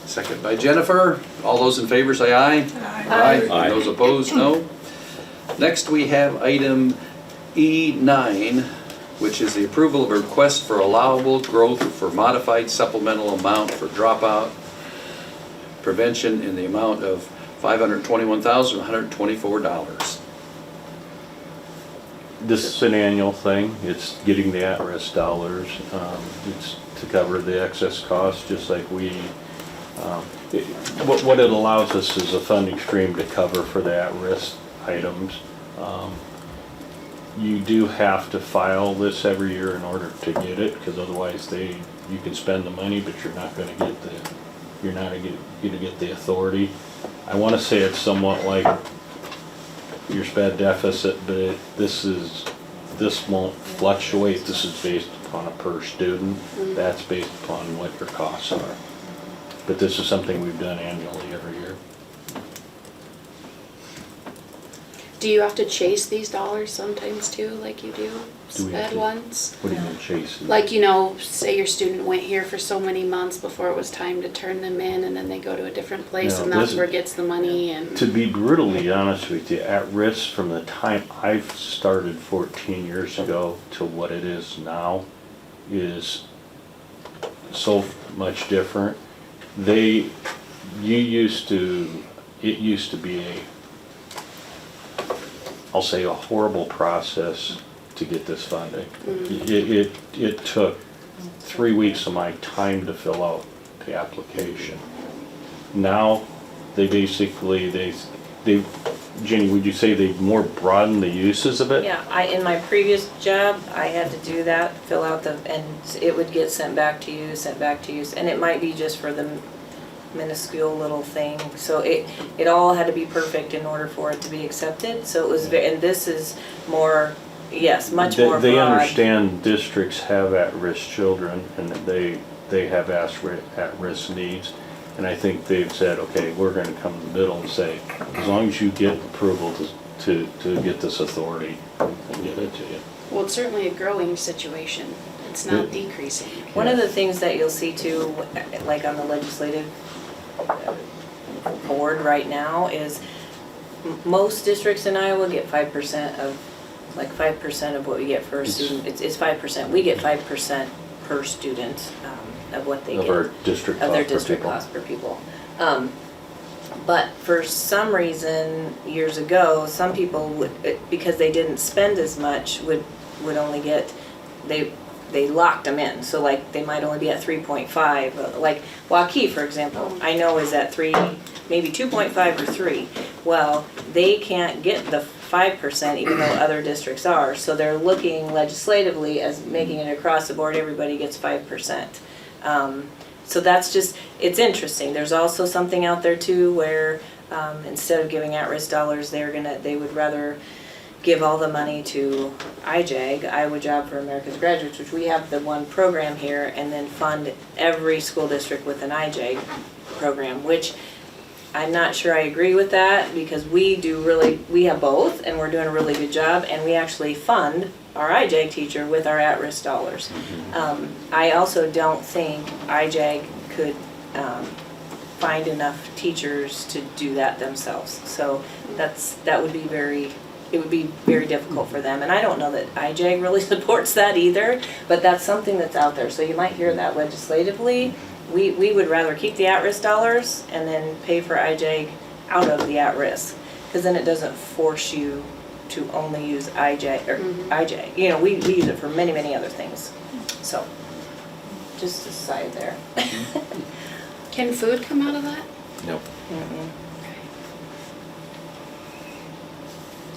Second by Jennifer. All those in favor say aye. Aye. Aye. Those opposed, no. Next, we have item E9, which is the approval of a request for allowable growth for modified supplemental amount for dropout prevention in the amount of $521,124. This is an annual thing. It's getting the at-risk dollars. It's to cover the excess costs, just like what it allows us is a funding stream to cover for the at-risk items. You do have to file this every year in order to get it, because otherwise you can spend the money, but you're not going to get the authority. I want to say it's somewhat like your sped deficit, but this won't fluctuate. This is based upon a per student. That's based upon what your costs are. But this is something we've done annually every year. Do you have to chase these dollars sometimes too, like you do Do we have sped to? ones? What do you mean chasing? Like, say your student went here for so many months before it was time to turn them in, and then they go to a different place, No, and that's this- where it gets the money and. To be brutally honest with you, at risk from the time I've started 14 years ago to what it is now is so much different. It used to be I'll say a horrible process to get this funding. It took 3 weeks of my time to fill out the application. Now, they basically, Jenny, would you say they've more broadened the uses of it? Yeah, in my previous job, I had to do that, fill out and it would get sent back to you, and it might be just for the minuscule little thing. So it all had to be perfect in order for it to be accepted. So it was, and this is more, yes, much more broad. They understand districts have at-risk children and that they have at-risk needs. And I think they've said, okay, we're going to come in the middle and say, as long as you get approval to get this authority, we'll give it to you. Well, it's certainly a growing situation. It's not decreasing. One of the things that you'll see too, like on the legislative board right now, is most districts in Iowa get 5% of what we get for a student. It's 5%. We get 5% per student of what they get. Of our district Of their cost per district pupil. cost per pupil. But for some reason, years ago, some people would, because they didn't spend as much, would only get, they locked them in. So like they might only be at 3.5. Like Waukee, for example, I know is at 3, maybe 2.5 or 3. Well, they can't get the 5% even though other districts are. So they're looking legislatively as making it across the board, everybody gets 5%. So that's just, it's interesting. There's also something out there too where instead of giving at-risk dollars, they would rather give all the money to IJAG, Iowa Job for America's Graduates, which we have the one program here, and then fund every school district with an IJAG program, which I'm not sure I agree with that because we have both and we're doing a really good job, and we actually fund our IJAG teacher with our at-risk dollars. I also don't think IJAG could find enough teachers to do that themselves. So that would be very it would be very difficult for them. And I don't know that IJAG really supports that either, but that's something that's out there. So you might hear that legislatively. We would rather keep the at-risk dollars and then pay for IJAG out of the at-risk, because then it doesn't force you to only use IJAG, or IJAG. You know, we use it for many, many other things. So, just a side there. Can food come out of that? Nope. Mm-mm.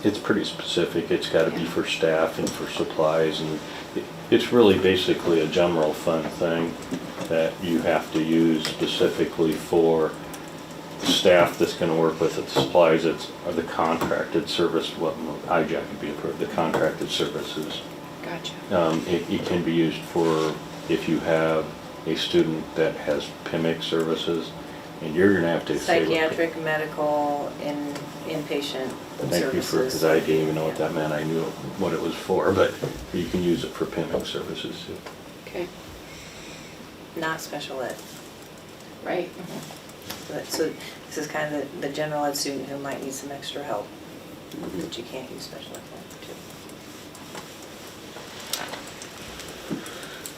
It's pretty specific. It's gotta be for staff and for supplies, and it's really basically a general fund thing that you have to use specifically for staff that's gonna work with the supplies. It's the contracted service, what IJAC could be approved, the contracted services. Gotcha. It can be used for if you have a student that has PIMIC services, and you're gonna have to say. Psychiatric, medical, and inpatient Thank you for, because I didn't even know what that meant. I knew what it was for, but you can use it for PIMIC services too. Okay, Not special ed. right. So this is kind of the general ed student who might need some extra help, that you can't use special ed for.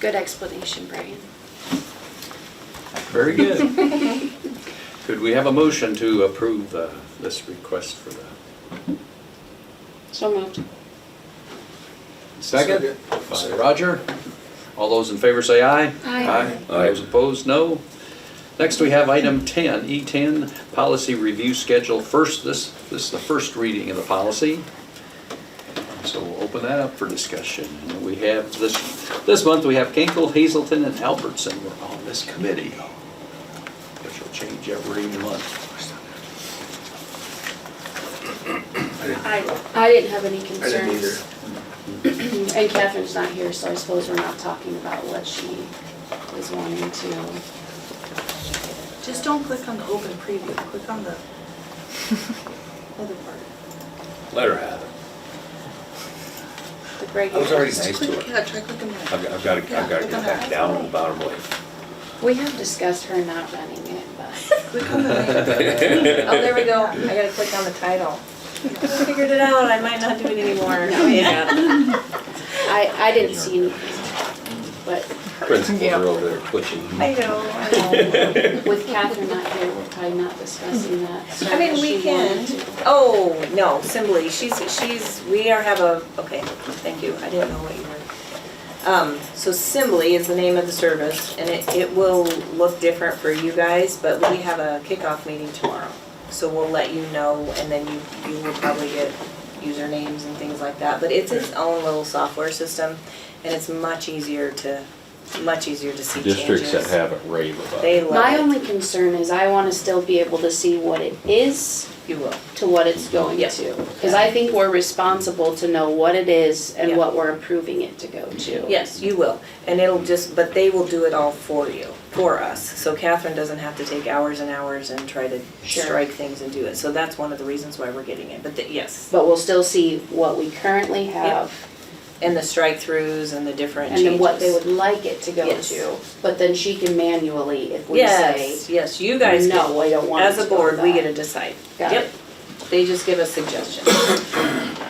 Good explanation, Brian. Very good. Could we have a motion to approve this request for the So moved. second? By Roger. All those in favor say aye. Aye. Those opposed, no. Next, we have item 10, E10, policy review schedule. This is the first reading of the policy. So we'll open that up for discussion. And we have this month, we have Kinkle, Hazelton, and Albertson on this committee, which will change every month. I didn't have any I didn't concerns. either. And Catherine's not here, so I suppose we're not talking about what she is wanting to. Just don't click on the open preview, click on the other part. Let her have it. The break. I was already nice to Click, her. yeah, try clicking that. I've got to get back down on the bottom way. We have discussed her not running it, but. Click on the name. Oh, there we go. I gotta click on the title. I figured it out. I might not do it anymore. No. Yeah. I didn't see anything, but Principals Yeah. are over there twitching. I know. with Catherine not here, we're probably not discussing that. So I mean, if we she wanted can. to. Oh, no, Assembly. Okay, thank you. I didn't know what you were. So Assembly is the name of the service, and it will look different for you guys, but we have a kickoff meeting tomorrow. So we'll let you know, and then you will probably get usernames and things like that. But it's its own little software system, and it's much easier to see changes. Districts that have it rave about They it. love My it. only concern is I want to still be able to see what it is You will. to what it's going Yep. to. Because I think we're responsible to know what it is and Yep. what we're approving it to go to. Yes, you will. And but they will do it all for you, for us. So Catherine doesn't have to take hours and hours and try to Sure. strike things and do it. So that's one of the reasons why we're getting it. But yes, But we'll still see what we currently have and the strike throughs and the different and changes. then what they would like it to go Yes. to. But then she can manually, if we say, Yes, yes, you guys get, no, I don't want it as to a go board, we that. get to decide. Got Yep. it. They just give us suggestions.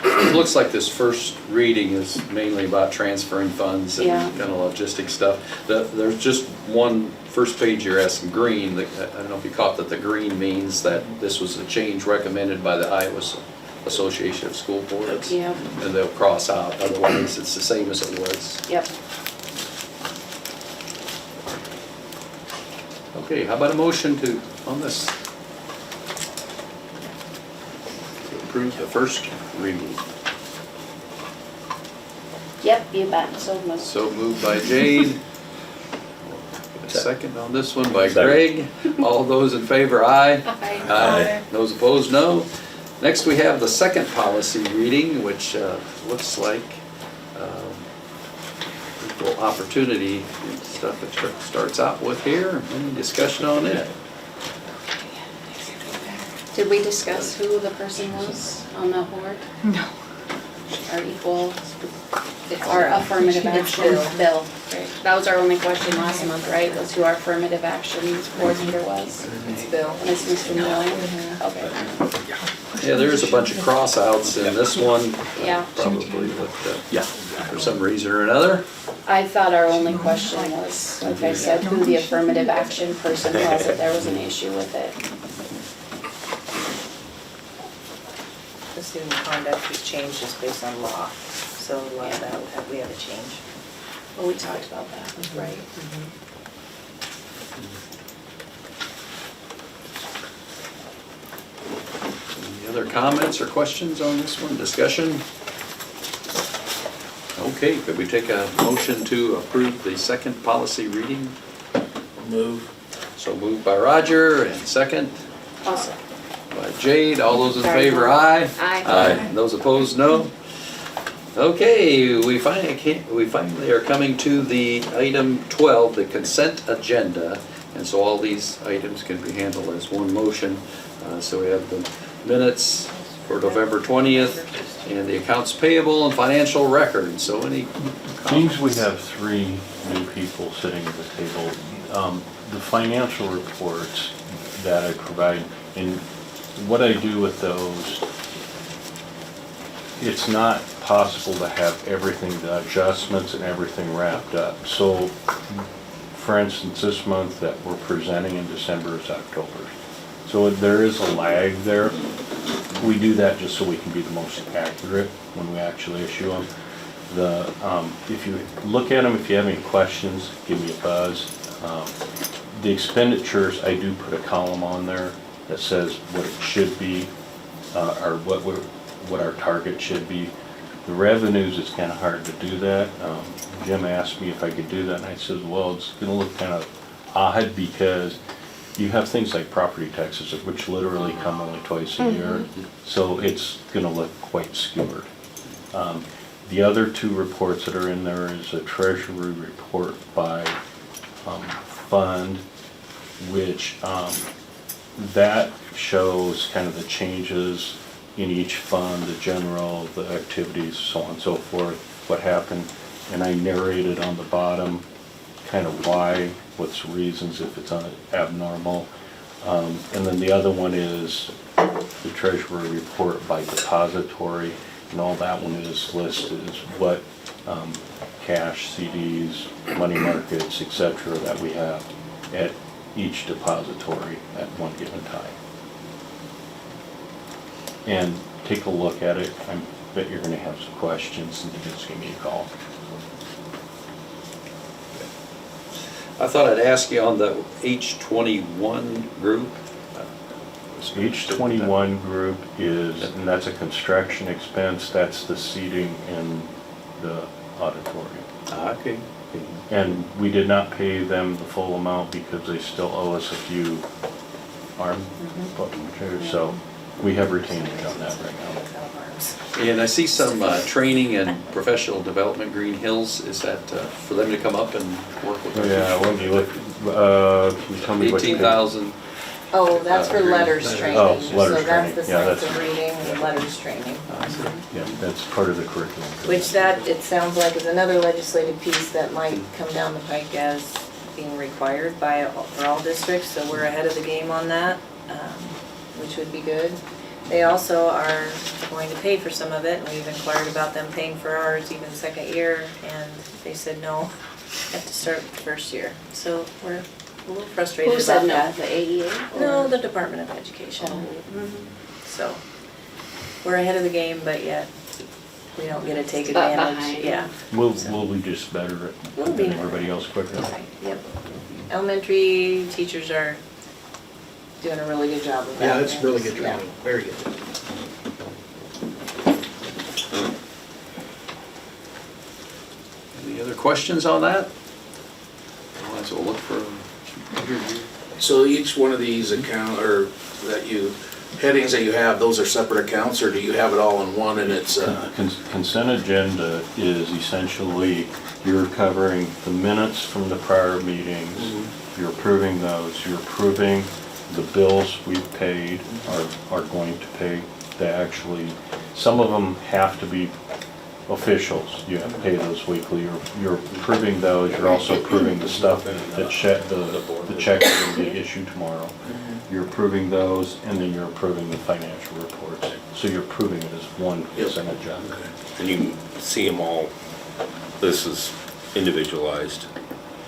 It looks like this first reading is mainly about transferring funds and Yeah. kind of logistic stuff. There's just one first page here has some green. I don't know if you caught that the green means that this was a change recommended by the Iowa Association of School Boards. Yep, And they'll cross out, otherwise it's the same as it was. yep. Okay, how about a motion on this? To approve the first reading. Yep, you bet, so moved. So moved by Jade. A second on this one by Second. Greg. All those in favor, aye. Aye. Aye. Those opposed, no. Next, we have the second policy reading, which looks like equal opportunity stuff it starts out with here. Any discussion on it? Did we discuss who the person was on the board? No. our equal, our affirmative It's action Bill. bill. Right. That was our only question last month, right, was who our affirmative action coordinator was? It's Bill. And it's Mr. Miller? Okay, Yeah, there is a bunch of cross-outs in this one, yeah. probably, but, for some reason or another. I thought our only question was, like I said, who the affirmative action person was, if there was an issue with it. The student conduct was changed just based on law, so a lot of that we had to change. Well, we talked about that, right? Any other comments or questions on this one? Discussion? Okay, could we take a motion to approve the second policy reading? Move. So moved by Roger and second Awesome. by Jade. All those in Sorry. favor, aye? Aye. Those opposed, no? Okay, we finally are coming to the item 12, the consent agenda. And so all these items can be handled as one motion. So we have the minutes for November 20th and the accounts payable and financial records. So any Seems comments? we have 3 new people sitting at the table. The financial reports that I provide, and what I do with those, it's not possible to have everything, the adjustments and everything wrapped up. So, for instance, this month that we're presenting in December is October. So there is a lag there. We do that just so we can be the most accurate when we actually issue them. If you look at them, if you have any questions, give me a buzz. The expenditures, I do put a column on there that says what it should be, or what our target should be. The revenues, it's kind of hard to do that. Jim asked me if I could do that, and I said, well, it's gonna look kind of odd because you have things like property taxes, which literally come only twice a year. So it's gonna look quite skewered. The other 2 reports that are in there is a treasury report by fund, which that shows kind of the changes in each fund, the general, the activities, so on and so forth, what happened. And I narrated on the bottom kind of why, what's the reasons if it's abnormal. And then the other one is the treasury report by depository, and all that one is listed is what cash, CDs, money markets, etc. that we have at each depository at one given time. And take a look at it. I bet you're gonna have some questions, and just give me a call. I thought I'd ask you on the H21 group. H21 group is, and that's a construction expense, that's the seating in the auditorium. Okay. And we did not pay them the full amount because they still owe us a few arm materials, so we have retainage on that right now. And I see some training and professional development, Green Hills. Is that for them to come up and work with us? Yeah, when you look, can you tell me what? 18,000. Oh, that's for letters training. Oh, letters So that's the training. Yeah, science that's- of reading and letters training. Yeah, that's part of the curriculum. Which that, it sounds like, is another legislative piece that might come down the pike as being required for all districts, so we're ahead of the game on that, which would be good. They also are going to pay for some of it, and we've inquired about them paying for ours even second year, and they said no, have to start the first year. So we're a little frustrated Who about said no, that. the AEA? No, the Department of Education. So, we're ahead of the game, but yet we don't get to take But advantage, behind. yeah. Will we just better We'll it be than better. everybody else quicker? Yep. Elementary teachers are doing a really good job of that. Yeah, it's really good Yeah. training, very good. Any other questions on that? Otherwise, we'll look for. So each one of these headings that you have, those are separate accounts, or do you have it all in one and it's, Consent agenda is essentially, you're covering the minutes from the prior meetings, you're approving those, you're approving the bills we've paid, are going to pay. They actually, some of them have to be officials, you have to pay those weekly. You're approving those, you're also approving the stuff, the checks that will get issued tomorrow. You're approving those, and then you're approving the financial reports. So you're approving it as one consent agenda. And you can see them all. This is individualized.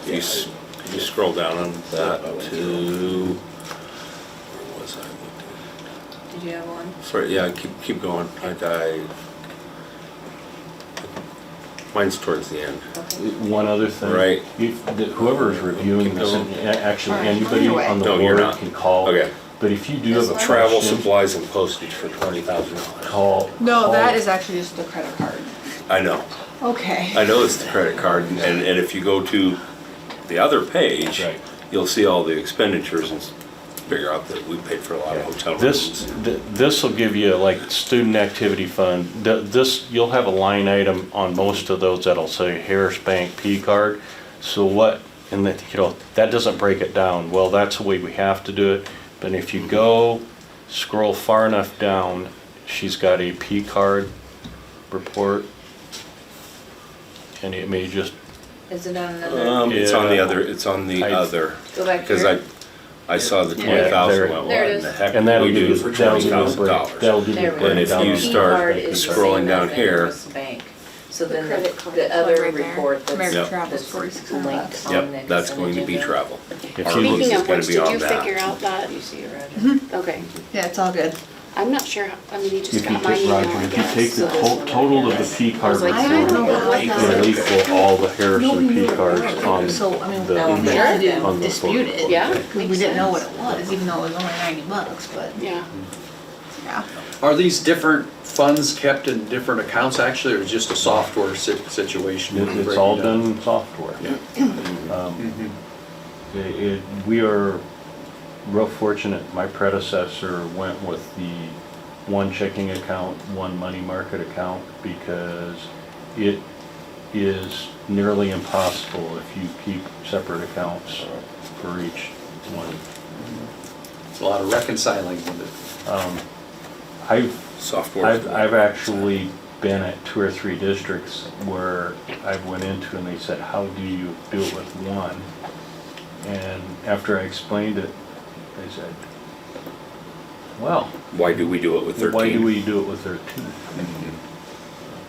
You scroll down on that to, where was I? Did you have one? Sorry, yeah, keep going. Mine's towards the end. One other thing. Right. Whoever is reviewing this, and actually anybody on the No, you're board not. can call. Okay. But if you do have a Travel question, supplies and postage for $20,000. call. No, that is actually just the credit card. I know. Okay. I know it's the credit card, and if you go to the other page, Right. you'll see all the expenditures and figure out that we paid for a lot of hotel rooms. This will give you like student activity fund. You'll have a line item on most of those that'll say Harris Bank P card. So what, and that, that doesn't break it down. Well, that's the way we have to do it. But if you go, scroll far enough down, she's got a P card report. And it may just, Is it on another? It's on the Yeah. other, it's on the I- other, Go back because here. I saw the Yeah, 20,000, there- went, There what it in the is. heck and did that'll we give do you, for that'll give you a break, $20,000? that'll give you a There we go. And if breakdown. you The P start card is the scrolling same down as here- West Bank. So then credit card. the other Right there. report that's American Yep. Travel's that's $4,600. linked on Yep, the that's consent going to be agenda. travel. If you Our look- piece Speaking is of gonna which, be did on you that. figure out that? You see it, Roger? Okay. Yeah, it's all good. I'm not sure, I mean, you just If you got my take, email, Roger, I if you guess. take the So this one total of the has- P card I was like, report, I don't know what that it'll is. equal all the Harrison P cards on So, I mean, the. No, we I'm had sure. to on the dispute it. Yeah, Because we makes didn't know sense. what it was, even though it was only $90, but Yeah. yeah. Are these different funds kept in different accounts actually, or is it just a software situation? It's all done in software. We are real fortunate. My predecessor went with the one checking account, one money market account, because it is nearly impossible if you keep separate accounts for each one. It's a lot of reconciling with Software. I've actually been at 2 or 3 districts where I went into and they said, how do you do it with one? And after I explained it, they said, well, Why do we do it with 13? why do we do it with 13?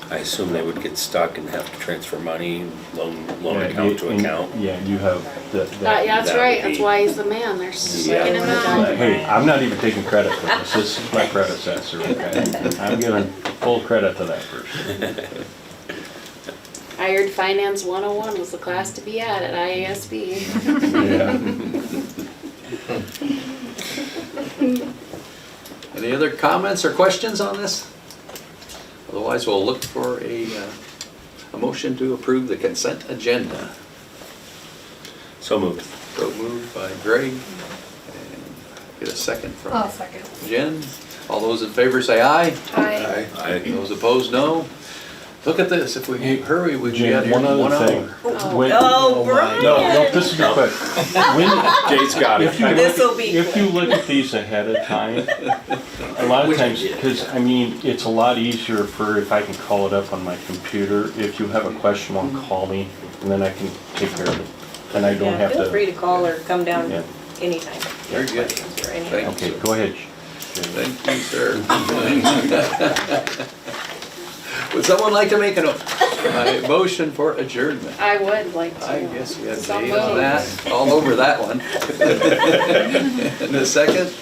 I assume they would get stuck and have to transfer money, loan Yeah, account to account. Yeah, you have Yeah, that's That would right, that's be- why he's the man, they're sticking him out. Hey, I'm not even taking credit for this. This is my predecessor, okay? I'm giving full credit to that person. Hired Finance 101 was the class to be at IASB. Yeah. Any other comments or questions on this? Otherwise, we'll look for a motion to approve the consent agenda. So moved. So moved by Greg. And get a second from second. Jen. All those in favor say aye. I Those opposed, no. Look at this, if we hurry, we'd be out Jen, here in one 1 other thing. hour. When- Brian! No, this is quick. When, Jade's got If you it. This'll be If you look at these ahead of time, a lot of times, because, I mean, it's a lot easier for, if I can call it up on my computer, if you have a question, one, call me, and then I can take care of it. And I don't Yeah, have feel free to. to call or come down Yeah. anytime. Very good. Questions or anything. Thank you. Okay, go ahead. Thank you, sir. Would someone like to make a motion for adjournment? I would like to. I guess we have So Dave on moved. that, all over that one. And a second?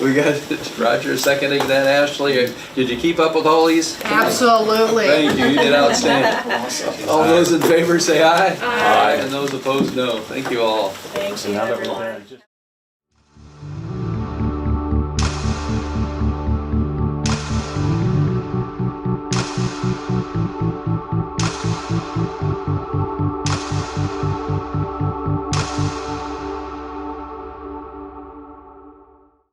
We got Roger seconding that, Ashley. Did you keep up with all these? Absolutely. Thank you, you did outstanding. All those in favor say aye. Aye. And those opposed, no. Thank you all. Thank you, Now that we're everyone. there, just-